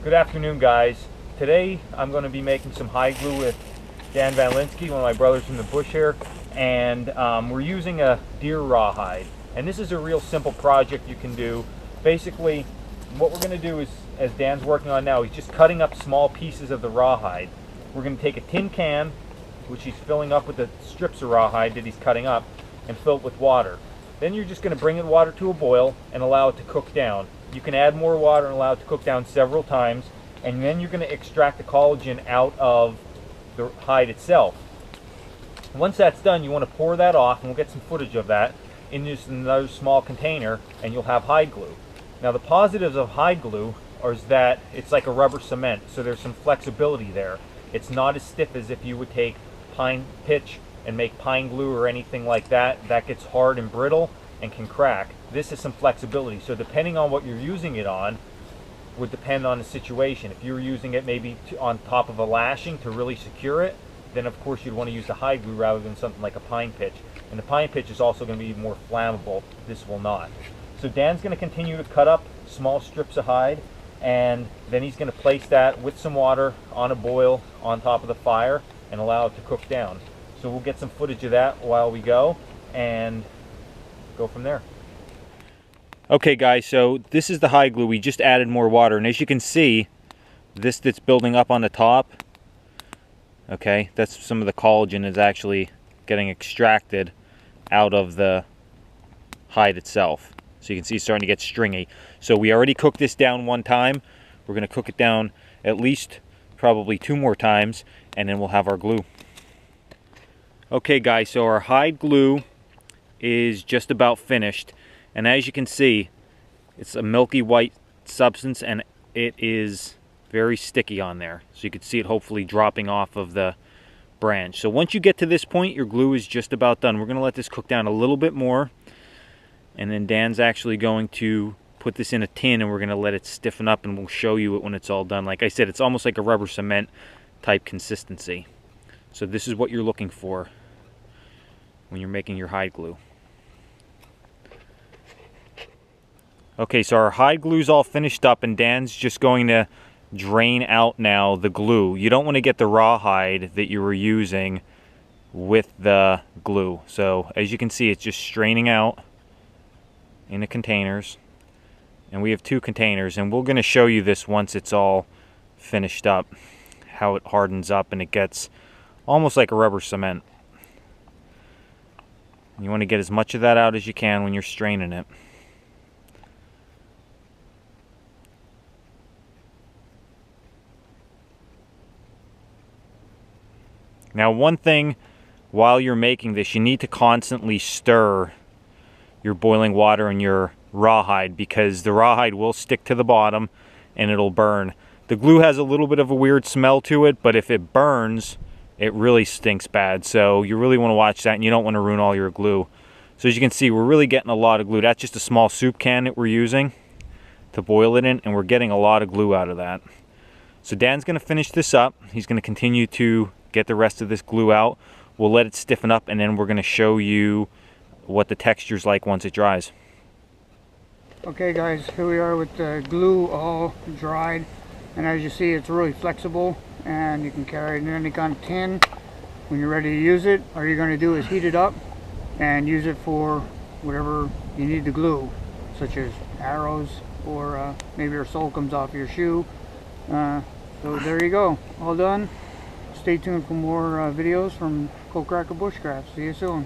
Good afternoon, guys. Today I'm going to be making some hide glue with Dan Van Linsky, one of my brothers from the bush here, and we're using a deer rawhide. And this is a real simple project you can do. Basically, what we're going to do is, as Dan's working on now, he's just cutting up small pieces of the rawhide. We're going to take a tin can, which he's filling up with the strips of rawhide that he's cutting up, and fill it with water. Then you're just going to bring the water to a boil and allow it to cook down. You can add more water and allow it to cook down several times, and then you're going to extract the collagen out of the hide itself. Once that's done, you want to pour that off, and we'll get some footage of that, in just another small container, and you'll have hide glue. Now the positives of hide glue is that it's like a rubber cement, so there's some flexibility there. It's not as stiff as if you would take pine pitch and make pine glue or anything like that. That gets hard and brittle and can crack. This is some flexibility, so depending on what you're using it on would depend on the situation. If you were using it maybe on top of a lashing to really secure it, then of course you'd want to use the hide glue rather than something like a pine pitch. And the pine pitch is also going to be more flammable. This will not. So Dan's going to continue to cut up small strips of hide, and then he's going to place that with some water on a boil on top of the fire and allow it to cook down. So we'll get some footage of that while we go and go from there. Okay guys, so this is the hide glue. We just added more water, and as you can see, this that's building up on the top, okay, that's some of the collagen is actually getting extracted out of the hide itself. So you can see it's starting to get stringy. So we already cooked this down one time. We're going to cook it down at least probably 2 more times, and then we'll have our glue. Okay guys, so our hide glue is just about finished, and as you can see, it's a milky white substance, and it is very sticky on there. So you can see it hopefully dropping off of the branch. So once you get to this point, your glue is just about done. We're going to let this cook down a little bit more, and then Dan's actually going to put this in a tin, and we're going to let it stiffen up, and we'll show you it when it's all done. Like I said, it's almost like a rubber cement type consistency. So this is what you're looking for when you're making your hide glue. Okay, so our hide glue's all finished up, and Dan's just going to drain out now the glue. You don't want to get the rawhide that you were using with the glue. So as you can see, it's just straining out in the containers, and we have 2 containers, and we're going to show you this once it's all finished up, how it hardens up and it gets almost like a rubber cement. You want to get as much of that out as you can when you're straining it. Now one thing while you're making this, you need to constantly stir your boiling water in your rawhide, because the rawhide will stick to the bottom and it'll burn. The glue has a little bit of a weird smell to it, but if it burns, it really stinks bad. So you really want to watch that, and you don't want to ruin all your glue. So as you can see, we're really getting a lot of glue. That's just a small soup can that we're using to boil it in, and we're getting a lot of glue out of that. So Dan's going to finish this up. He's going to continue to get the rest of this glue out. We'll let it stiffen up, and then we're going to show you what the texture's like once it dries. Okay guys, here we are with the glue all dried, and as you see, it's really flexible, and you can carry it in any kind of tin when you're ready to use it. All you're going to do is heat it up and use it for whatever you need the glue, such as arrows, or maybe your sole comes off your shoe. So there you go, all done. Stay tuned for more videos from Cold Cracker Bushcraft. See you soon.